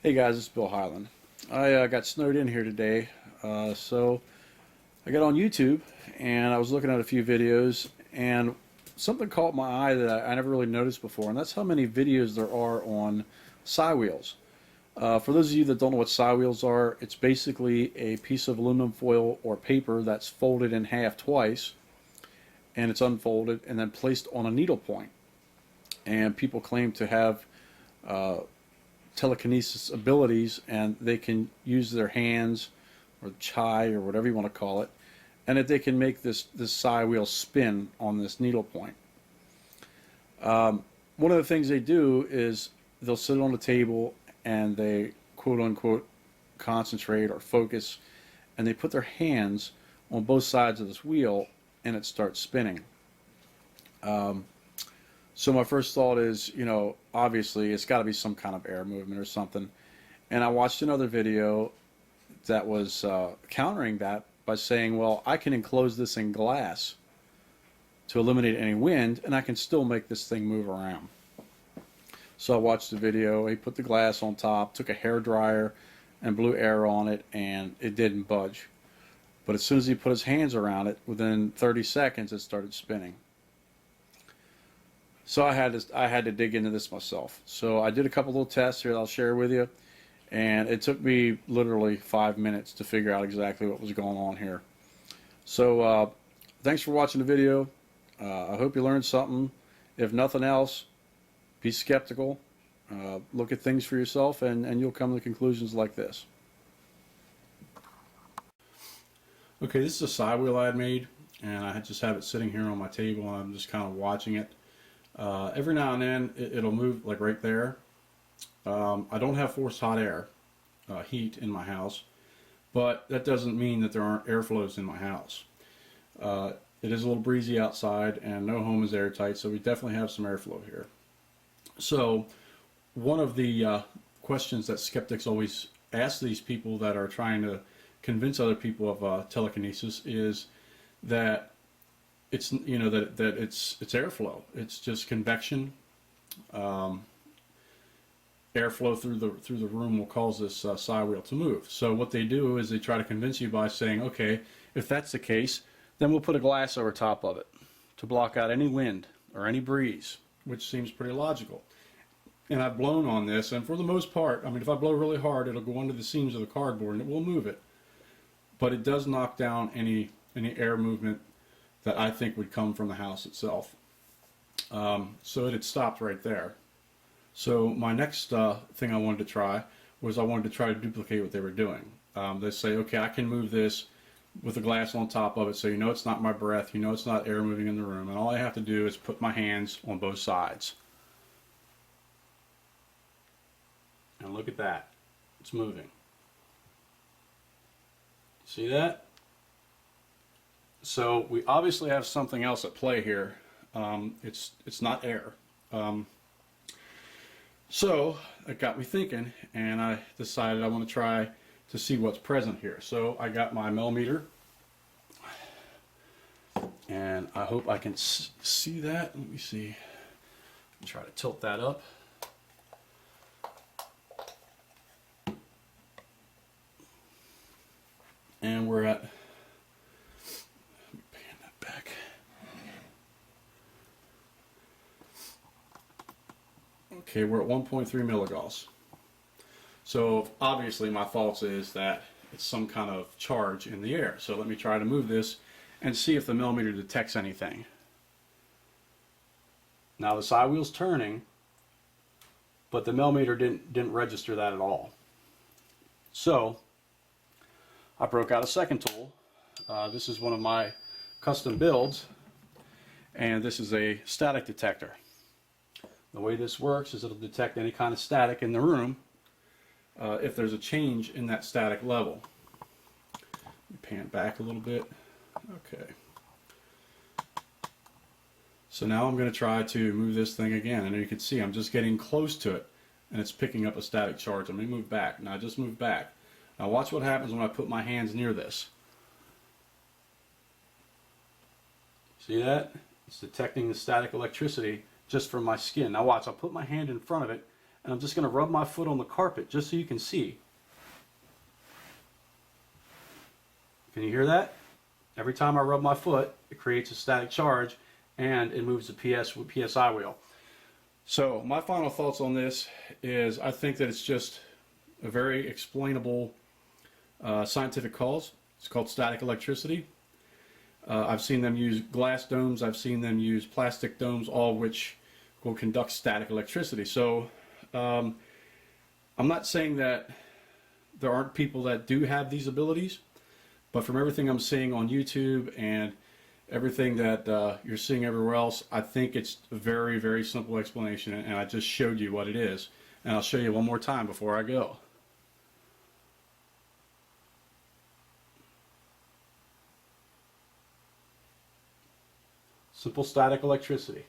Hey guys, it's Bill Highland. I got snowed in here today, so I got on YouTube and I was looking at a few videos, and something caught my eye that I never really noticed before, and that's how many videos there are on Psi Wheels. For those of you that don't know what Psi Wheels are, it's basically a piece of aluminum foil or paper that's folded in half twice, and it's unfolded and then placed on a needle point. And people claim to have uh, telekinesis abilities, and they can use their hands or chai or whatever you want to call it, and that they can make this Psi wheel spin on this needle point. One of the things they do is they'll sit on the table and they quote unquote concentrate or focus, and they put their hands on both sides of this wheel and it starts spinning. So my first thought is, obviously it's got to be some kind of air movement or something. And I watched another video that was countering that by saying, well, I can enclose this in glass to eliminate any wind, and I can still make this thing move around. So I watched the video. He put the glass on top, took a hair dryer and blew air on it, and it didn't budge. But as soon as he put his hands around it, within 30 seconds, it started spinning. So I had to dig into this myself. So I did a couple little tests here that I'll share with you, and it took me literally 5 minutes to figure out exactly what was going on here. So thanks for watching the video. I hope you learned something. If nothing else, be skeptical. Look at things for yourself, and you'll come to conclusions like this. Okay, this is a Psi wheel I had made, and I just have it sitting here on my table, and I'm just kind of watching it. Every now and then it'll move, like right there. I don't have forced hot air, heat in my house, but that doesn't mean that there aren't airflows in my house. It is a little breezy outside and no home is airtight, so we definitely have some airflow here. So one of the questions that skeptics always ask these people that are trying to convince other people of telekinesis is that it's that it's airflow. It's just convection. Airflow through the room will cause this Psi wheel to move. So what they do is they try to convince you by saying, okay, if that's the case, then we'll put a glass over top of it to block out any wind or any breeze, which seems pretty logical. And I've blown on this, and for the most part, I mean, if I blow really hard, it'll go under the seams of the cardboard and it will move it. But it does knock down any air movement that I think would come from the house itself. So it had stopped right there. So my next thing I wanted to try was I wanted to try to duplicate what they were doing. They say, okay, I can move this with the glass on top of it, so you know it's not my breath, you know it's not air moving in the room, and all I have to do is put my hands on both sides. And look at that, it's moving. See that? So we obviously have something else at play here. It's not air. So it got me thinking, and I decided I want to try to see what's present here. So I got my millimeter, and I hope I can see that. Let me see. Try to tilt that up. And we're at, let me pan that back. Okay, we're at 1.3 milligauss. So obviously my thoughts is that it's some kind of charge in the air. So let me try to move this and see if the millimeter detects anything. Now the Psi wheel's turning, but the millimeter didn't register that at all. So I broke out a second tool. This is one of my custom builds, and this is a static detector. The way this works is it'll detect any kind of static in the room if there's a change in that static level. Let me pan back a little bit. Okay. So now I'm going to try to move this thing again, and you can see I'm just getting close to it, and it's picking up a static charge. Let me move back. Now I just moved back. Now watch what happens when I put my hands near this. See that? It's detecting the static electricity just from my skin. Now watch, I'll put my hand in front of it and I'm just going to rub my foot on the carpet just so you can see. Can you hear that? Every time I rub my foot, it creates a static charge and it moves the PSI wheel. So my final thoughts on this is I think that it's just a very explainable scientific cause. It's called static electricity. I've seen them use glass domes, I've seen them use plastic domes, all which will conduct static electricity. So I'm not saying that there aren't people that do have these abilities, but from everything I'm seeing on YouTube and everything that you're seeing everywhere else, I think it's a very, very simple explanation, and I just showed you what it is. And I'll show you one more time before I go. Simple static electricity.